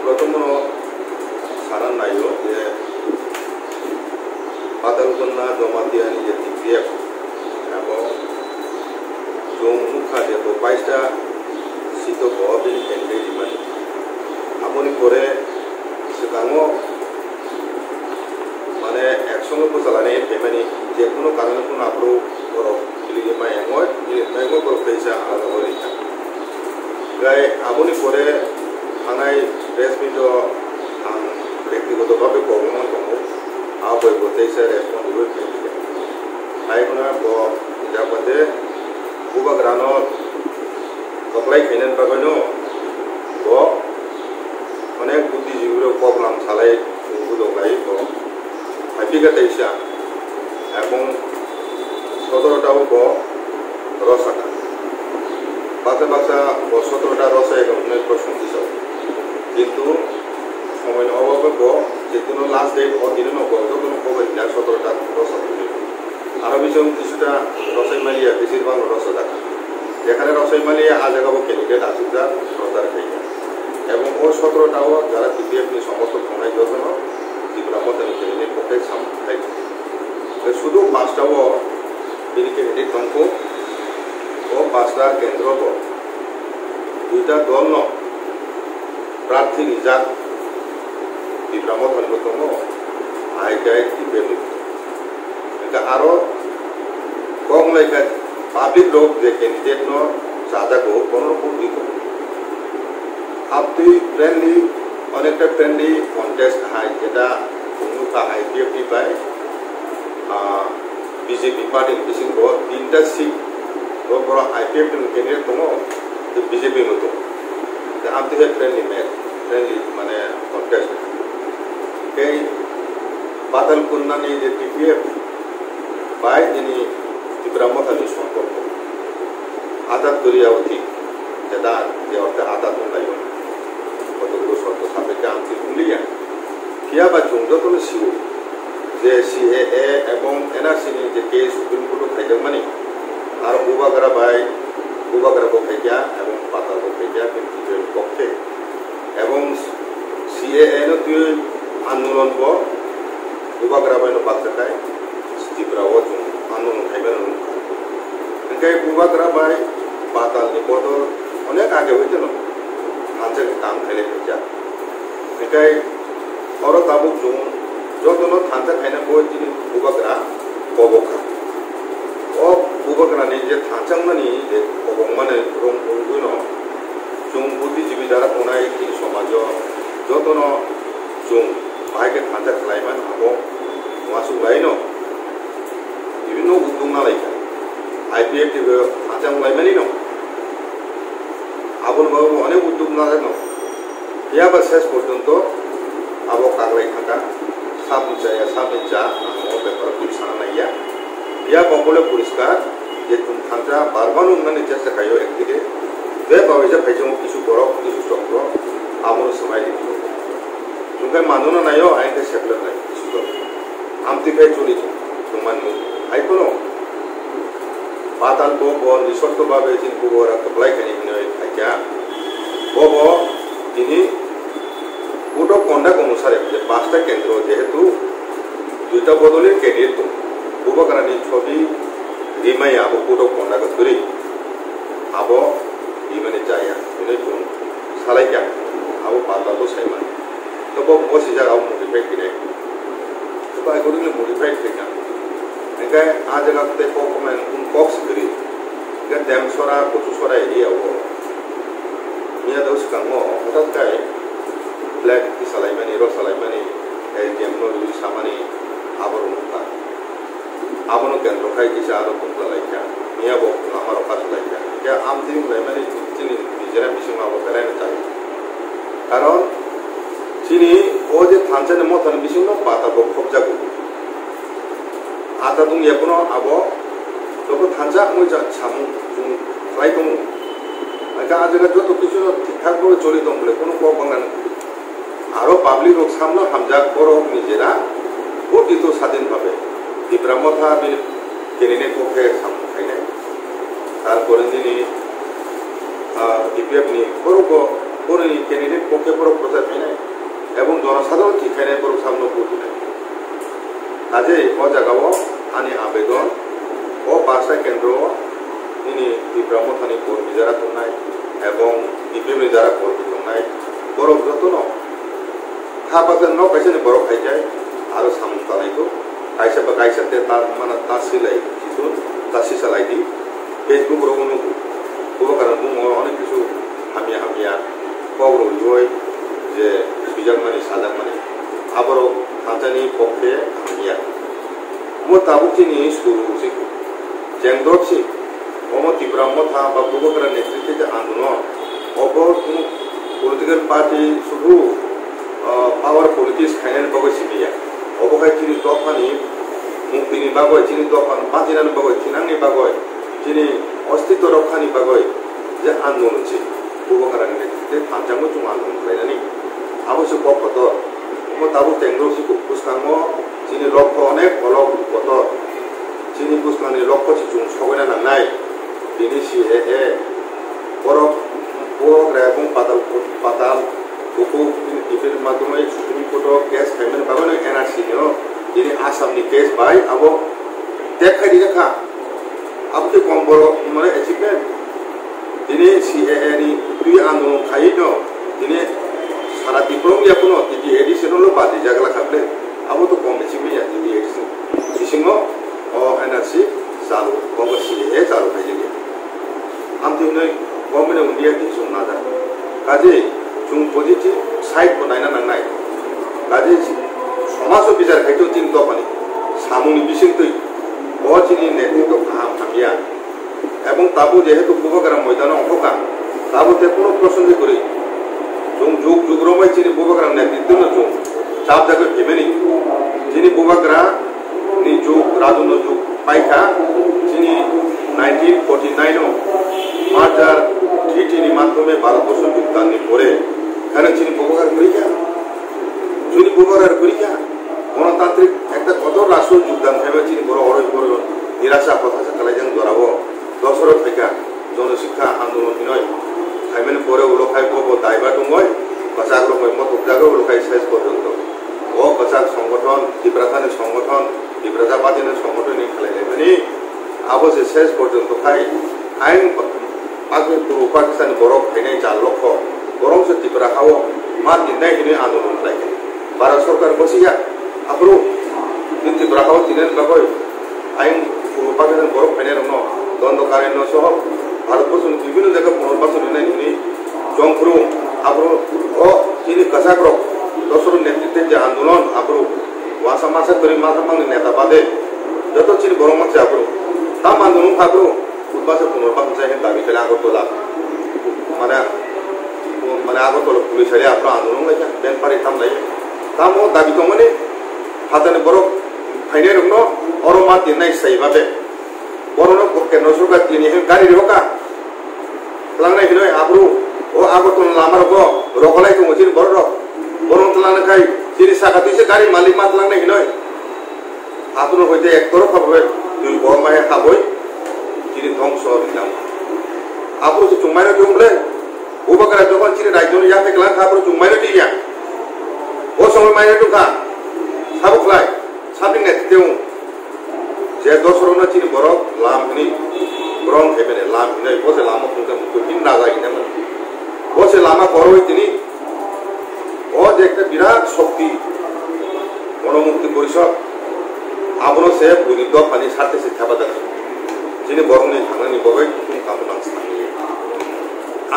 প্রথম সারান নাইও যে পাতালকন্যা জমাতিয়ানি যে টিপিএফ এবং মুখা যে বাইশটা সিট বিনি ক্যান্ডিডেট ইমানি আপনি করে সেখানেও মানে একসঙ্গে চালানি ফেমানি যে কোনো কারণে কোনো আপনি মাইঙ্গ পয়সা আলাদা করে গাই আপনি করে থানায় প্রেস মিটও আं ব্যক্তিগতভাবে প্রবলেম দङ বয়बो तेइसा रेसपन्सिबल क्यान्डिडेट आइखौना जाबादे बुबाग्रानो कप्लाय खायनान बागानो अनेक बुद्धिजीवी प्रब्लेम सालाय बुदोलाय फाइपिगा तेइसा এবং 17টাও রসাটা বাসা বাসা 17টা রসা এখানে প্রশ্ন দিছ কিন্তু সময় অভাবে যেগুলো লাস্ট ডেট দিনে যখন কবে 17টা রসা আরো কিছুটা রসাইমালিয়া বেশিরভাগ রসা দেখা যেখানে রসাইমালিয়া আজাগাবো ক্যান্ডিডেট আছে যা সরকার খাইয়া এবং ও 17টাও যারা টিপিএফ সমর্থক খনাই যখন ত্রিপুরা মতানি ক্যান্ডিডেট পক্ষে সামনে শুধু 5টাও বিনি ক্যান্ডিডেট দংখ ও 5টা কেন্দ্র 2টা দল প্রার্থী রিজার্ভ ত্রিপুরা মতানি দङ আইকাই টিপিএফ আরো কম লাইকা পাবলিক লোক যে ক্যান্ডিডেট সাজাগো কোনো রকম দিত আপনি ফ্রেন্ডলি অনেকটা ফ্রেন্ডলি কন্টেস্ট হয় যেটা মুখা আইপিএফ পায় বিজেপি পার্টি বিশেষ 3টা সিট বড় আইপিএফ ক্যান্ডিডেট দङ বিজেপি মতো আপনি ফ্রেন্ডলি ম্যাচ ফ্রেন্ডলি মানে কন্টেস্ট এই পাতালকন্যানি যে টিপিএফ বাই যিনি ত্রিপুরা মতানি সম্পর্ক আদাত করিয়াও ঠিক যেটা যে অর্থে আদাত নাই কতগুলো শর্ত সাপেক্ষে আনতে ভুলিয়া কিয়া বা যতন সিও যে সিএএ এবং এনআরসিনি যে কেস সুপ্রিম কোর্ট খাইজাক মানে আর বুবাগ্রা পক্ষে এবং পাতাল পক্ষে বিজেপির পক্ষে এবং সিএএ তুই আন্দোলন বুবাগ্রা বাইন বাচ্চাটায় ত্রিপুরাও আন্দোলন খাইবেন ओंखाय बुबाग्रा बाय पातालनि बदल अनेक आगे हईते हांसे काम खाइले फैसा ओंखाय और दाबुक जों जतनो थांसा खाइना दिन बुबाग्रा बबखा ओ बुबाग्रानि जे थांसांमानि जे बबक माने रं बुनो जों बुद्धिजीवी जारा थानाय समाज जतनो जों बाहायके थांसा खालायमान हागौ मासुक लायनो বিভিন্ন উদ্যোগ না লাইকা আইপিএফ টিভি হাজাং লাইমানি ন আবুল বাবু অনেক উদ্যোগ না জানো ইয়াবা শেষ পর্যন্ত আবো কাগলাই থাকা সাবিচা ও ব্যাপার বিছানা নাইয়া ইয়া বকলে পরিষ্কার যে তুমি থানটা বারবার উন্নয়ন চেষ্টা খাইও একদিকে বে বাবিজা ফাইজং কিছু বড় কিছু চক্র আমর সময় দিত তুমি মানুষ নাইও আইনকে সেবলে নাই কিছু আমতি ফাই চলিত তোমার আইকোনো পাতাল নিঃশর্তভাবে যিনি বড়রা কপ্লাই খাইয়া বব তিনি কোড অফ কন্ডাক্ট অনুসারে যে 5টা কেন্দ্র যেহেতু 2টা বদলের ক্যান্ডিডেট বুবাগ্রানি ছবি রিমাই আবো কোড অফ কন্ডাক্ট ধরে আবো রিমানে যায়া তিনি সালাইকা আবো পাতালও সাইমান তো বসি জায়গা মডিফাই কিনে তো আইকোনিকলি মডিফাই কিনা ओंखाय आ जगह पकमेन कक्स गरी डेमसरा कचुसरा एरियाव मिया दाउ सिगाङो हठात गाय ब्लेक सालायमानि रसालायमानि एटिएम नो सामानि आबर मुखा आबनो केन्द्र खाय किसा आरो कुमला लायका मिया बक लामा रखा लायका या आमति लायमानि जिनि निजेरा बिसिं आबो बेरायनो चाय कारण जिनि ओ जे थानसानि मथन बिसिं न बाता बक खबजागु आता दंया कोनो आबो लोगो थांजा मोजा सामु जों फ्लाइ दङ आका आजगा जत किछु ठीकठाक भाবে चलि दं বলে কোনো প্রবলেম আরো পাবলিক লোক সামনে হামজা করো নিজেরা গঠিত স্বাধীনভাবে ত্রিপুরা ক্যান্ডিডেট পক্ষে সামনে খাইনাই তারপরে যিনি ডিপিএফ নি বড় কোনো ক্যান্ডিডেট পক্ষে বড় প্রচার হয় নাই এবং জনসাধারণ ঠিকানায় বড় সামনে পড়তে নাই কাজে ও জায়গাও আনি আবেদন ও বাসা কেন্দ্র তিনি বিভ্রাম থানি কর্মী যারা নাই এবং ইপিএমনি যারা কর্মী নাই বড় যত্ন খাবাতে ন কাইসে বড় খাই যায় আরো সামনে তালাইতো কাইসা বা কাইসাতে তার মানে তা সিলাই কিছু তা সিসালাই দি ফেসবুক রকম কোনো কারণ অনেক কিছু হামিয়া হামিয়া খবর হই যে সুজাক মানে সাজাক মানে আবারও খাঁচানি পক্ষে হামিয়া মো তাবুকচিনি শুরু সিকু জেংদরছি ওমো তীব্রাম্য থা বা পূর্বকরা নেতৃত্বে যে আন্দোলন অব কোনো পলিটিক্যাল পার্টি শুধু পাওয়ার পলিটিক্স খাইনানি বাগৈ সিবিয়া অবহাই চিনি দফানি মুক্তিনি বাগৈ চিনি দফান বাঁচিনানি বাগৈ থিনাংনি বাগৈ চিনি अस्तित्व रक्षानि बागै जे आन्दोलन छ पূর্বকারানি नेतृत्वे थांजांगो जों आन्दोलन खालायनानै आवश्यक पद मो ताबो टेंग्रोसिखौ पुस्कांगो जिनि लक्ष्य अनेक अलग पद जिनि पुस्कांनि लक्ष्य जों सगायना नांनाय बिनि सिएए बरफ बरग्रा এবং পাতাল हुकु डिफेन्स माध्यमै सुप्रीम कोर्ट केस पेमेन्ट बागै एनआरसी नो जिनि आसामनि केस बाय आबो देखायदि देखा अब के कम बड़ो माने अचिभमेंट दिने सीएए नि दुई आन्दोलन खाइ न दिने सारा दिप्रम या कोनो दिदि एडिशनल बादि जागला खाबले अब तो कम अचिभमेंट या दिदि एडिशन सिसिङो ओ एनआरसी चालु कम सीएए चालु खाइजे आमति नै गभर्नमेन्ट इंडिया कि जों नाजा काजे जों पजिटिभ साइड को नायना नांनाय काजे समाज बिचार खाइतो तिन दफानि सामुनि बिसिंतै अचिनी नेतृत्व हामिया এবং তাবো যেহেতু পূর্বকার ময়দান অঙ্কা তাবো তে কোনো প্রসঙ্গ করে जों जुग जुगरमाय चिनी पূর্বকার नेतृत्व जों चाप जागे भेमेनि चिनी पূর্বকার नि जुग राजन जुग पाइका चिनी 1949 मार्चार ट्रिटिनि माध्यमे भारतबर्ष যোগদানनि পরে কারণ চিনি পূর্বকার করিয়া চিনি পূর্বকার করিয়া গণতান্ত্রিক একটা কত রাষ্ট্র যোগদান খাইবে চিনি বড় অরই বড় নিরাশা হতাশা কালাইজাং দরাবো দশরথ থাকা জনশিক্ষা আন্দোলন নয় খাইমেন পরে উলখাই বব দায়বা দङय কচাক রকম মত জায়গা উলখাই শেষ পর্যন্ত ও কচাক সংগঠন তীব্রতানি সংগঠন তীব্রতাবাদীনি সংগঠননি খালাইলাইমানি আবশ্যে শেষ পর্যন্ত খাই আইন পাকিস্তান বড় খাইনাই চাল লক্ষ্য বরং সে তীব্রা খাও মা দিনাই হিনে আন্দোলন খাইছে ভারত সরকার বসিয়া আপ্রু তীব্রা খাও তিনেন বাগৈ আইন পাকিস্তান বড় খাইনাই রং দ্বন্দ্বকারণ্য সহ ভারতবর্ষ বিভিন্ন জায়গায় পুনর্বাসন হইনাই জংফ্রু আপ্রু ও যিনি কচাক রক দশর নেতৃত্বে যে আন্দোলন আপ্রু ওয়াসা মাসা করে মাথা মাংনি নেতা বাদে যত চিনি বড় মাছ আপ্রু তাম আন্দোলন আপ্রু উদ্বাসে পুনর্বাসন চাই দাবি করে আগরতলা মানে আগরতলা পুলিশারি আপ্রু আন্দোলন লাইছে বেনপারি থামলাই তাম দাবি দङनि হাতানে বড় ফাইনাই রং অর মা দিনাই সাইবাবে বড়নো কেন্দ্র সরকার তিনি গাড়ি রকা লাংনাই হিনয় আপ্রু ও আগরতলা লামার গো রকলাই দङ চিনি বড় বরং তলানখাই যিনি সাকাতিছে গাড়ি মালিক মাত লাংনাই হিনয় আপ্রু হইতে একতরফাভাবে দুই গমাহে খাবই যিনি ধ্বংস দিলাম আপ্রু যে চুমাইনো দংলে উবকারা যখন চিনি রাজ্যনি যাতে গলা আপ্রু চুমাইনো দিয়া ও সময় মাইনে টুকা সাবুকলাই সাবিং নেতৃত্ব যে দশরনা চিনি বড় লামনি গ্রং হেবেনে লাম হিনয় বসে লামা ফুলতে মুখ তিন রাজা হিনামন বসে লামা করই তিনি ও যে একটা বিরাট শক্তি গণমুক্তি পরিষদ আবনো সে বুনিদ পানি সাথে সে থাবা যিনি বরংনি থানানি বগৈ তুমি কামনা স্থানীয়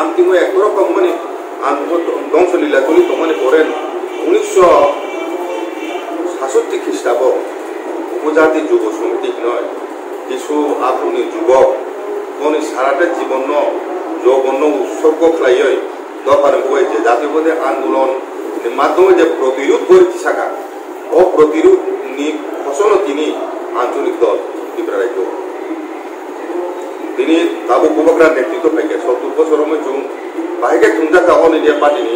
আন্তিম একরকম মানে ধ্বংসলীলা চলি তোমানে করেন 1967 খ্রিস্টাব্দ উপজাতি যুব সমিতি নয় কিছু আপনি যুবক কোনি সারাটা জীবন যৌবন উৎসর্গ খাই দরকারে বই যে জাতীয়বাদী আন্দোলন মাধ্যমে যে প্রতিরোধ করেছি শাখা ও প্রতিরোধ ফসল তিনি আঞ্চলিক দল ত্রিপুরা রাজ্য তিনি তাবো পূর্বকার নেতৃত্ব পাইকে 70 বছর জুন বাহিকে থুমজাকা অল ইন্ডিয়া পার্টিনি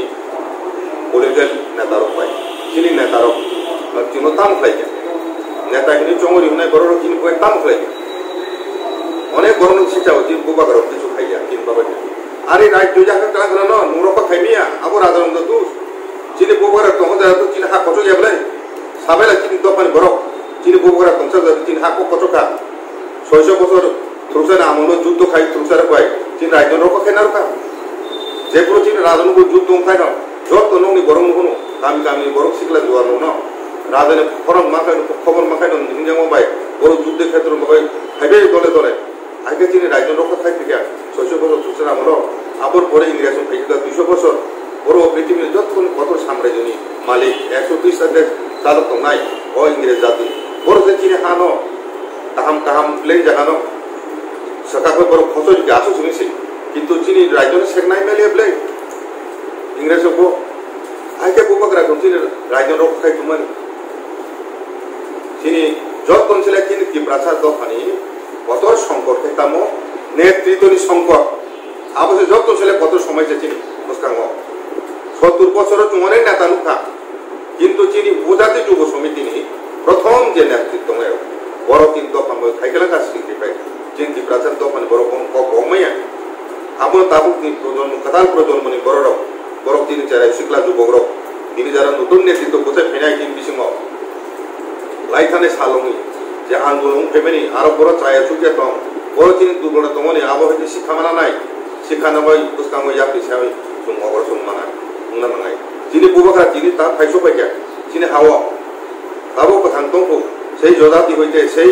পলিটিক্যাল নেতারক পাই যিনি নেতারক তিনি তাম খাইকে নেতাখিনি চঙরি হুনাই বড় যিনি তাম খাইকে অনেক বড় শিক্ষা যিনি পূর্বকার কিছু খাইয়া তিনি বাবা Ari right to Jack no, Nuroko Kamia, Abu Radon the Dos, Chini Bogara, Tomoda, Chin Hakoto Yable, Sabella Chin Topan Boro, Chini Bogara, Consulta, Chin Hako Kotoka, Sojo Trusan Amono, Juto Kai Trusaraway, Chin Roko Kenaruka, Zepuchin Radon Jutum Kano, Joto Noni Boromuno, Kami Borosilla Duano, rather than Forum Makan, Common Makan, Ninja Boro Jude Catron, Habe Dole. I get in a right of the Katika, social Susanamoro, Abor Bore Ingresso, Bishop Bosor, Boro Britain, Jotun, Koto Samrejuni, Malik, Exotis, Sadok Night, or Ingrezati, Borzetine Hano, Taham, Plain Jahano, Sakako Koso Gasus missing, Kinto Chini, Rajon Segnai Melia Blade, Ingresso. I can go consider Rajon of Kaituman. Chini, Jotun selecting Gibraltar Dofani. কত সংকট হেতামো নেতৃত্বনি সংকট আবশ্যক যত ছেলে কত সময় চিনি মুস্কাঙ্গ 70 বছর চুমনে নেতা লুকা কিন্তু চিনি উপজাতি যুব সমিতি নি প্রথম যে নেতৃত্ব মেয় বড় কিন্তু আমরা খাইগলা কাছে পাই চিন্তি প্রাচীন তো মানে বড় কোন কময়া আমরা তাবুক নি প্রজন্ম কাতাল প্রজন্মনি বড় তিনি চারা শিকলা যুবকর তিনি যারা নতুন নেতৃত্ব বসে ফেনাই তিন বিসিম লাইথানে সালমি যে আন্দোলন ফেমেনি আরো বড় চায়া চুকে তম বড় চিনি দুর্বল তমনি আবহাওয়া শিক্ষা মানা নাই শিক্ষা নামাই পুস্কাঙ্গ ইয়াপি সাই সুম অবর সুম মানা মুনা মানাই চিনি বুবাকরা চিনি তা ফাইসো পাইকা চিনি হাওয়া তাবো কথান তংকু সেই যোদাতি হইতে সেই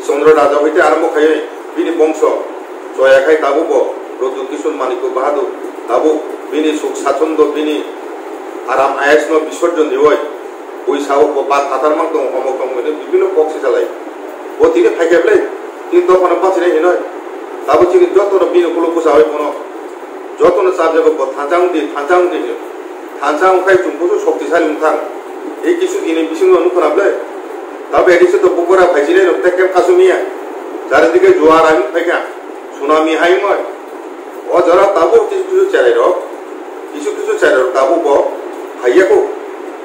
চন্দ্র রাজা হইতে আরম্ভ খাই বিনি বংশ জয়া খাই তাবো ব রজু কিশোর মানিক বাহাদুর তাবো বিনি সুখ স্বাচ্ছন্দ্য বিনি আরাম আয়াসন বিসর্জন দিবই ওই সাহক বা খাতার মাং দং হমক দং বিভিন্ন পক্ষে চালাই ও তিনি ফাইকে প্লে তিনি তখন পাচ্ছিলেন নয় তারপর তিনি যত বিনো কুলো পোষা হয় কোনো যত চাপ যাবো থাঁচাং থাঁচাং খাই চুম্পুসু শক্তিশালী মুখাং এই কিছু দিনে বিসিং অনুকরাবলে তবে এদিকে তো পুকুরা ফাইছিলেন তেকেম কাসুমিয়া চারিদিকে জোয়ার আমি ফাইকা সুনামি হাইময় ও যারা তাবো কিছু চাইর তাবো ব হাইয়াকো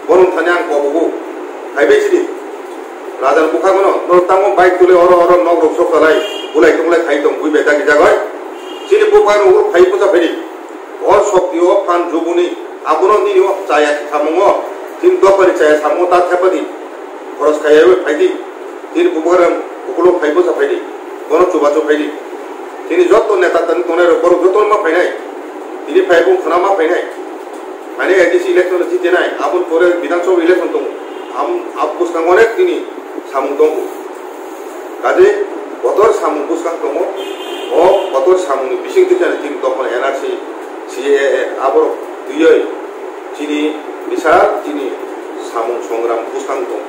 বরং থানে আং কবো হাইবেছিলি রাজার বুখাগন নরতাম বাইক তুলে অর নগ রক্ষ কালাই বুলাই তুমলাই খাইতম বুই বেটা কি জাগয় চিনি বুখান ও খাই পোজা ফেরি ও শক্তি ও ফান জুবুনি আপন দিনি ও চায়া খামঙ্গ তিন দপারি চায়া সামো তা থেপাদি খরচ খাইয়াবে ফাইদি তিন বুখারাম ওগুলো খাই পোজা ফাইদি গণ চুবাচো ফাইদি তিনি যত নেতা তান তোনের বড় যতন মা ফাইনাই তিনি ফাইবুং খানামা ফাইনাই মানে এডিসি ইলেকশন জিতে নাই আপন পরে বিধানসভা ইলেকশন তো আপ পুস্কাং অনেক তিনি সামুং দং কাজে কতর সামুং পুস্কাং দং ও কতর সামুংনি বিসিং দিতে তিনি তখন এনআরসি সিএ আবর দুই চিনি বিশাল চিনি সামুং সংগ্রাম পুস্কাং দং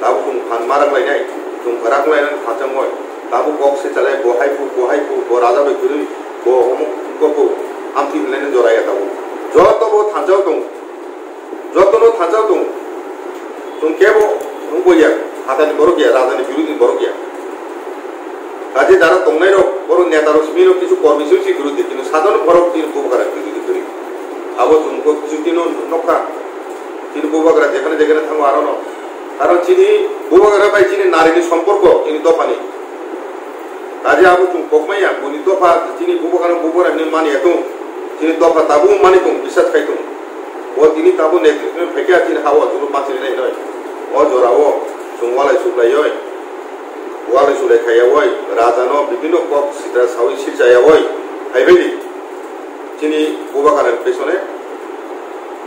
তাবো তুম ফান মারাংলাইনাই তুম ফারাংলাইনাই ফাচাংয় তাবো বক্সে চালাই বহাইফু ব রাজা বাই গুরি ব অমুক কপু আমতি লাইনে জরায়া তাবো যতবো থাঞ্জাও দং যতনো থাঞ্জাও দং তুম কেবো বইয়া হাতানি বড় গিয়া রাজধানী বিরোধী বড় গিয়া কাজে যারা তংনাইর বড় নেতার সিমির কিছু কর্মসূচি বিরোধী কিন্তু সাধারণ বরফ তিন বুবাকরা বিরোধী করি আবো তুমকো কিছু দিন নকা তিন বুবাকরা যেখানে যেখানে থাকবো আরো কারণ চিনি বুবাকরা বাই চিনি নারীর সম্পর্ক চিনি দফানি কাজে আবো তুম ককমাইয়া বনি দফা চিনি বুবাকরা মানি এত চিনি দফা তাবু মানি তুম বিশ্বাস খাইতুম ও তিনি তাবু নেতৃত্ব ফেকে চিনি হাওয়া তুলো পাঁচি নাই নয় ও জোরাও সুমওয়ালাই সুপ্লাই ওয়ালাই সুলাই খাইয়াওয়াই রাজানো বিভিন্ন কক সিদ্রা সাউই সিরচাইয়াওয়াই হাইবেলি চিনি বুবাকারের পেছনে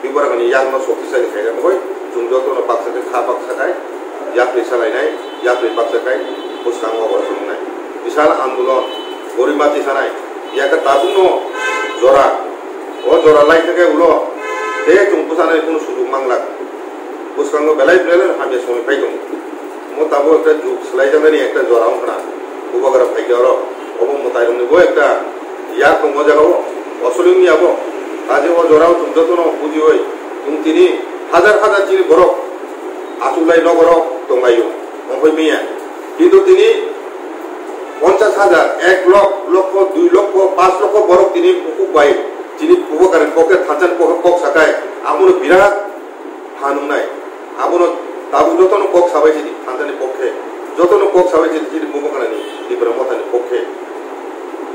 বিবরাগানি ইয়াংনো শক্তিশালী খাইগান হই জুম যতনো পাকসাকে খা পাকসাকাই ইয়াত্রী চালাইনাই ইয়াত্রী পাকসাকাই পুস্কাং অবর সুমনাই বিশাল আন্দোলন গরিমাতি সানাই ইয়াকে তাবুনো জরা ও জরা লাই থেকে উলো তে জুম পুসানাই কোনো সুযোগ মাংলা পুস্কাঙ্গ বেলাই বেলাই হামিয়া সময় পাইদম মো তাবো একটা যুগ সেলাই জানানি একটা জরা ওখানা বুবাকরা ফাইকে অর অব মতাইরমনি বো একটা ইয়া তো মজা হবো অসলিমি আবো কাজে ও জরাও তুমি যতন বুঝি হই তুমি তিনি হাজার হাজার চিনি বরফ আসুলাই নগর দঙ্গাইও অঙ্কই মিয়া কিন্তু তিনি 50,000 1 লক্ষ 2 লক্ষ 5 লক্ষ বরফ তিনি বুকুক বাই যিনি বুবাকারের পক্ষে থাচান কক সাকায় আমন বিরাট হানু নাই আমন তাবু যতন কক সাবাইছি থানজানি পক্ষে যতন কক সাবাইছি যিনি বুবাকারানি দিবরা মতানি পক্ষে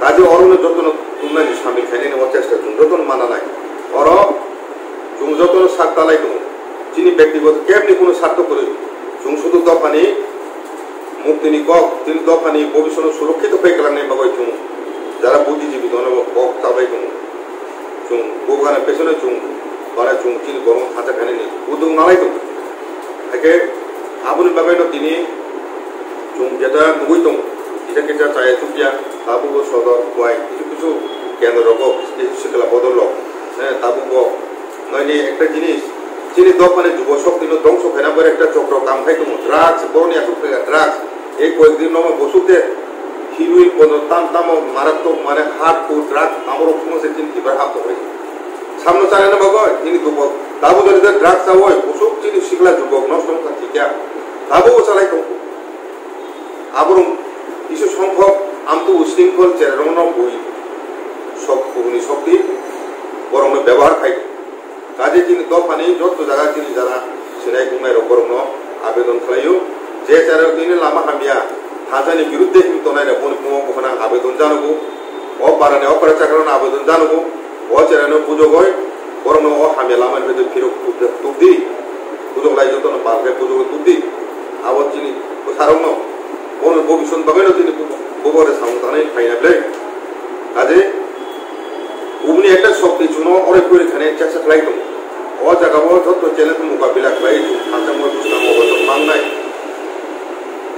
কাজে অরণ্য যতন তুমনানি সামিল খাইনি ও চেষ্টা জুম যতন মানা নাই অর জুম যতন সাত তালাই দো যিনি ব্যক্তিগত কেবনি কোনো স্বার্থ করে জুম শুধু দফানি মুক্তিনি কক তিনি দফানি ভবিষ্যৎ সুরক্ষিত হয়ে গেলাম বাবাই জুম যারা বুদ্ধিজীবী দন কক তাবাই দো জুম গোগানে পেছনে জুম বারে জুম চিনি গরম খাঁচা খাইনি উদুং নালাই দো একে আবুল বাবাইনো তিনি জুম যেটা নুই দো এটা কেটা চায় চুপিয়া তাবু সদর কয় কিছু কিছু কেন্দ্র রক কিছু শিখলা বদল হ্যাঁ তাবু ক নয়নি একটা জিনিস যিনি দফানে যুব শক্তি ধ্বংস ফেনাবার একটা চক্র কাম খাইতো ড্রাগস বরনি আসুক ড্রাগস এই কয়েকদিন নম বসুতে হিরোইন কোন তাম তাম মারাত্মক মানে হার্ড টু ড্রাগস আমার সমস্যা তিনি কিবার হাত হয়েছে সামনে চায় না বাবা তিনি যুবক তাবু যদি ড্রাগস হয় বসুক যিনি শিখলা যুবক নষ্ট ঠিক তাবুও চালাই তো আবর কিছু সংখ্যক আমতু উশৃঙ্খল চেরণ বই সব শক্তি বরং ব্যবহার খাই কাজে যিনি দফানি যত জায়গা তিনি যারা সিনাই কুমাই বরং আবেদন খালাইও যে চেরার তিনি লামা হামিয়া হাজানি বিরুদ্ধে হিম তনাই বন কুমা আবেদন জানাবো ও বারানে অপরাচার কারণে আবেদন জানাবো ও চেরানো পুজো হয় বরং ও হামিয়া লামার ভেতর ফিরক তুবদি পুজো লাই যত পারবে পুজো তুবদি আবার যিনি সারণ কোন ভবিষ্যৎ বাগানো তিনি গোবরের সামনে ফাইনাবলে কাজে উনি একটা শক্তি চুনো অনেক করে এখানে চেষ্টা খাই দো ও জায়গা যত চ্যালেঞ্জ মোকাবিলা খাই খাঁচা মই বুঝলাম অবশ্য মান নাই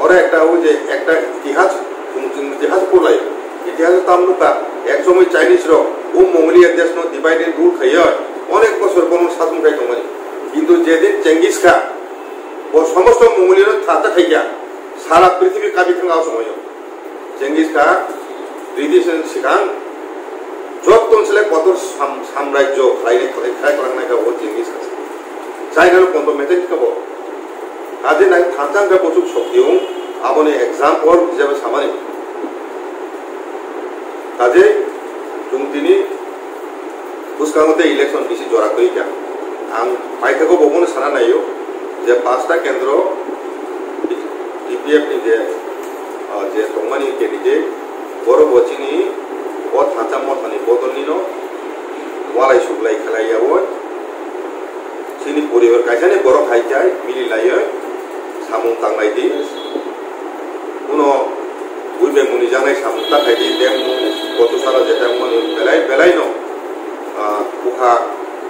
ওরা একটা ওই যে একটা ইতিহাস পড়লাই ইতিহাস তামলুকা এক সময় চাইনিজ ও মঙ্গোলিয়া দেশ ডিভাইডেড রুল খাই অনেক বছর কোনো শাসন খাই দো কিন্তু যেদিন চেঙ্গিস খা ও সমস্ত মঙ্গোলিয়ার থাতা খাইয়া সারা পৃথিবী কাবি থাকা সময় চেঙ্গিস খা ব্রিটিশ সিখাং যত অঞ্চলে কত সাম্রাজ্য খাই খাই ও চেঙ্গিস খা চাইনার কত মেতে খাব কাজে নাই থানচাঙ্গা বসুক শক্তিও আপনি এক্সাম্পল হিসাবে সামানি কাজে তিনি বুসকাঙতে ইলেকশন বেশি জরা করি আং পাইথাকো বমন সানা নাইও যে 5টা কেন্দ্র ডিপিএফ नि जे तंगमानि केन्डिडेट बर बचिनि ब थांचा मथानि बदलनि न वालाय सुग्लाय खालायाव सिनि परिवार कायसानि बर खायजाय मिलिलायो सामुं तांनायदि उनो बुइबे मुनि जानाय सामुं ताखायदि देम गथसारा जेता मनि बेलाय न उखा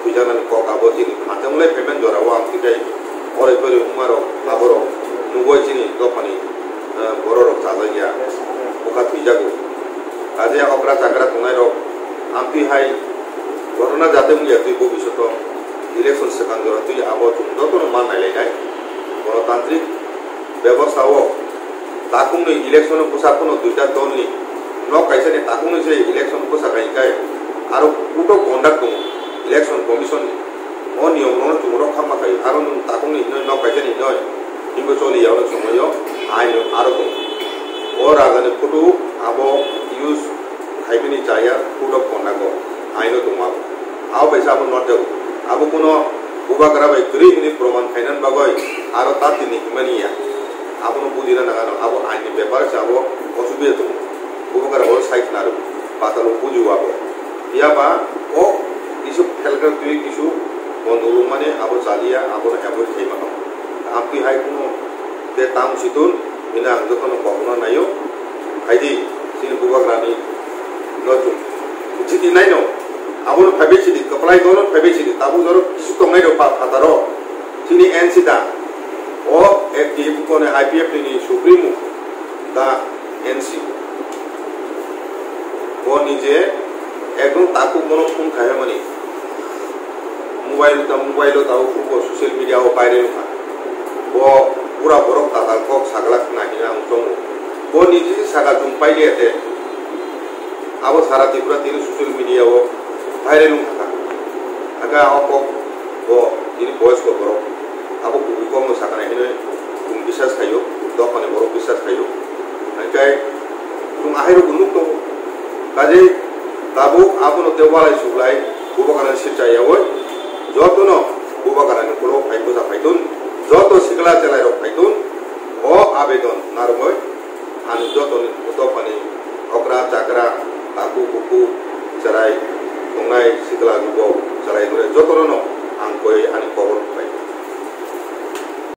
तुजानानि ककाबो सिनि थांचामलाय पेमेन्ट जराव आंतिकाय ओरै परि उमारो आबरो नुगयसिनि दफानि बररक जाजाया उखा तुजागो काजे अकरा जाग्रा तंनाय रक आंतिहाय घटना जाते मुया तुइ भबिष्यत इलेक्शन सेकान जरा तुइ आबो जतन मान नायलायनाय गणतांत्रिक व्यवस्थाओ ताकुंनि इलेक्शन पोसाखनो दुइटा दलनि न कायसानि ताकुंनि जे इलेक्शन पोसाखायखाय आरो कुटो कन्डाक्ट दङ इलेक्शन कमिशन ओ नियम न तुमरो खामाखाय आरो नों ताकुंनि न कायसानि नय इंगो चलियाव समयो आइन आरो दङ ओ रागानि फटो आबो यूज खायबिनि जाया कुटो कन्डाक्ट आइन दङ आव पैसा आबो नट जागो आबो कोनो बुबाकरा बाय गरि हिनि प्रमाण खायनान बागय आरो तातिनि हिमानिया आबो बुजिना नागानो आबो आइनि पेपर जाबो असुबिदा दङ बुबाकरा हर साइखनारो बातालो बुजिवाबो याबा ओ किछु फेलकर तुइ किछु बन्दुलु माने आबो चालिया आबो हेबो थैमा आमपि हाय कोनो दे ताम सितुन बिना जखन बहना नायो हायदि सिनि बुबाकरानि नतु चिति नायनो आबो फाइबेसिदि कपलाय दोनो फाइबेसिदि ताबु जरो किछु तंनाय रो फातारो सिनि एनसिदा ओ एक्टिव कोने आईपीएफ नि सुप्रीमो दा एनसी ओ निजे एकदम ताकु कोनो फोन खाय माने मोबाइल ताऊ को सोशल मीडिया ओ वायरल खा ओ पूरा बरक ताका को सागला नाहिना अंजों ओ निजे सागा जुम पाइलेते आबो सारा त्रिपुरा तिन सोशल मीडिया ओ वायरल खा आगा अको ओ तिन वॉइस को बरक आबो को मोसाखानाय हिनो तुम बिसास खायो दफानि बर बिसास खायो नायखाय तुम आहायरो गुनुक दं काजे दाबो आबो देवालाय सुग्लाय बुबाकाना सिरचायाव जतनो बुबाकाना कोलो फाइबो जाफायदुन जत सिगला चलाय रक फायदुन ओ आवेदन नारमय आनि जतनि दफानि अग्रा जाग्रा सिगला जुगाव जालाय जो धरन आंखौ आंनि खबर पाइ